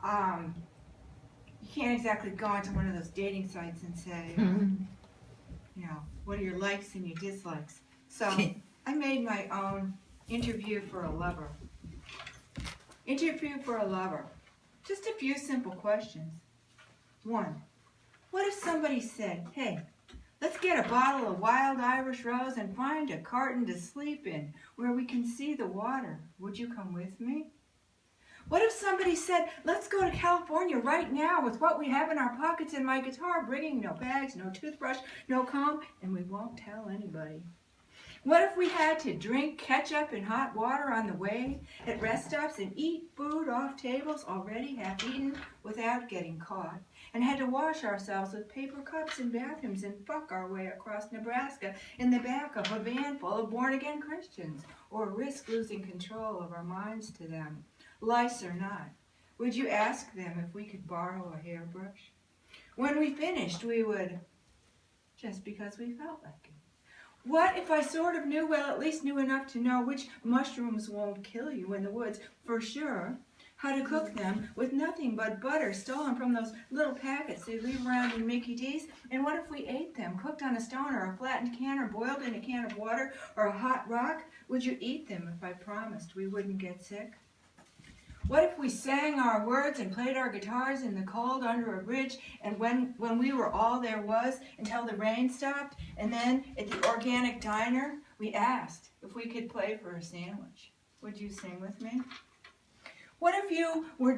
You can't exactly go onto one of those dating sites and say, you know, what are your likes and your dislikes. So I made my own interview for a lover. Interview for a lover. Just a few simple questions. 1. What if somebody said, hey, let's get a bottle of wild Irish rose and find a carton to sleep in where we can see the water. Would you come with me? What if somebody said, let's go to California right now with what we have in our pockets and my guitar, bringing no bags, no toothbrush, no comb, and we won't tell anybody? What if we had to drink ketchup and hot water on the way at rest stops and eat food off tables already half-eaten without getting caught, and had to wash ourselves with paper cups in bathrooms and fuck our way across Nebraska in the back of a van full of born-again Christians, or risk losing control of our minds to them? Lice or not, would you ask them if we could borrow a hairbrush? When we finished, we would, just because we felt like it. What if I sort of knew, well, at least knew enough to know which mushrooms won't kill you in the woods for sure, how to cook them with nothing but butter stolen from those little packets they leave around in Mickey D's? And what if we ate them, cooked on a stone or a flattened can or boiled in a can of water or a hot rock? Would you eat them if I promised we wouldn't get sick? What if we sang our words and played our guitars in the cold under a bridge, and when we were all there was until the rain stopped, and then at the organic diner we asked if we could play for a sandwich? Would you sing with me? What if you were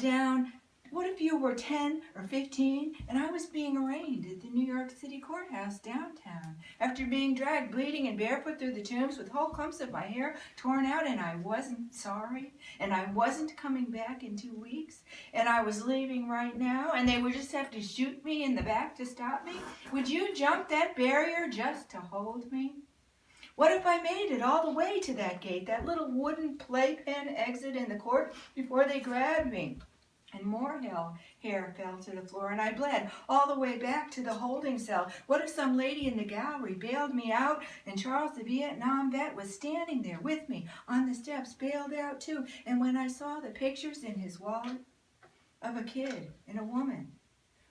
10 or 15 and I was being arraigned at the New York City courthouse downtown after being dragged bleeding and barefoot through the tombs with whole clumps of my hair torn out, and I wasn't sorry, and I wasn't coming back in 2 weeks, and I was leaving right now, and they would just have to shoot me in the back to stop me? Would you jump that barrier just to hold me? What if I made it all the way to that gate, that little wooden playpen exit in the court before they grabbed me? And more hair fell to the floor, and I bled all the way back to the holding cell. What if some lady in the gallery bailed me out, and Charles the Vietnam vet was standing there with me on the steps, bailed out too? And when I saw the pictures in his wallet of a kid and a woman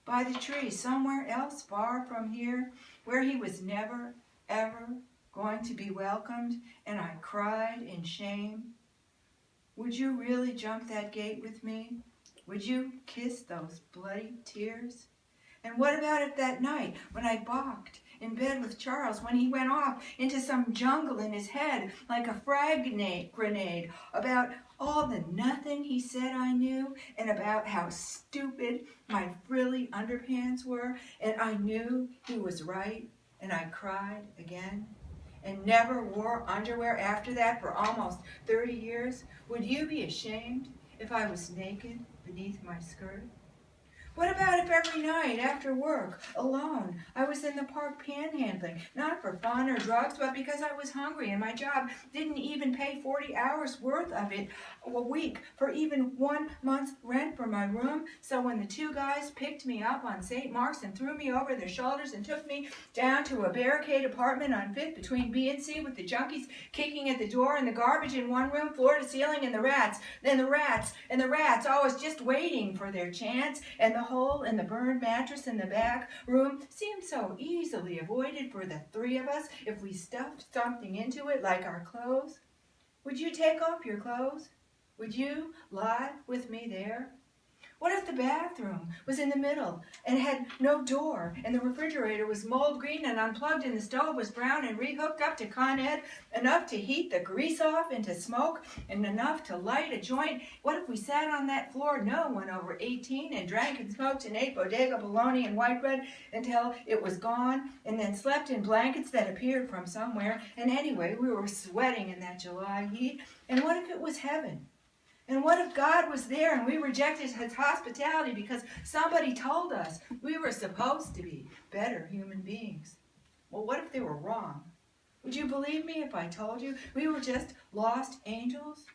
by the tree somewhere else far from here, where he was never, ever going to be welcomed, and I cried in shame, would you really jump that gate with me? Would you kiss those bloody tears? And what about it that night when I balked in bed with Charles, when he went off into some jungle in his head like a frag grenade about all the nothing he said I knew, and about how stupid my frilly underpants were, and I knew he was right, and I cried again and never wore underwear after that for almost 30 years? Would you be ashamed if I was naked beneath my skirt? What about if every night after work, alone, I was in the park panhandling, not for fun or drugs, but because I was hungry and my job didn't even pay 40 hours worth of it a week for even 1 month's rent for my room? So when the 2 guys picked me up on St. Mark's and threw me over their shoulders and took me down to a barricade apartment on 5th between B and C with the junkies kicking at the door and the garbage in one room, floor to ceiling, and the rats, always just waiting for their chance, and the hole in the burned mattress in the back room seemed so easily avoided for the 3 of us if we stuffed something into it like our clothes. Would you take off your clothes? Would you lie with me there? What if the bathroom was in the middle and had no door, and the refrigerator was mold green and unplugged, and the stove was brown and rehooked up to Con Ed, enough to heat the grease off into smoke and enough to light a joint? What if we sat on that floor, no one over 18, and drank and smoked and ate bodega bologna and white bread until it was gone, and then slept in blankets that appeared from somewhere? And anyway, we were sweating in that July heat. And what if it was heaven? And what if God was there and we rejected his hospitality because somebody told us we were supposed to be better human beings? Well, what if they were wrong? Would you believe me if I told you we were just lost angels?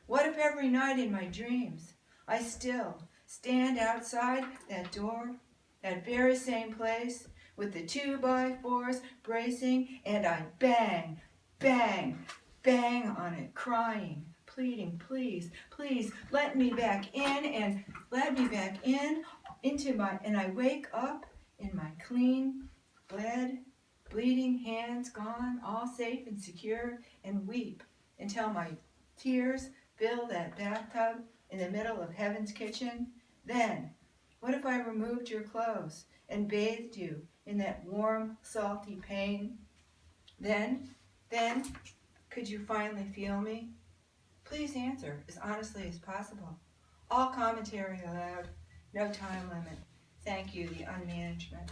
What if every night in my dreams I still stand outside that door, that very same place, with the 2x4s bracing, and I bang, bang, bang on it, crying, pleading, please, please, let me back in and let me back in into my, and I wake up in my clean, bled, bleeding hands gone, all safe and secure, and weep until my tears fill that bathtub in the middle of heaven's kitchen. Then, what if I removed your clothes and bathed you in that warm, salty pain? Then, could you finally feel me? Please answer as honestly as possible. All commentary allowed, no time limit. Thank you, the unmanagement.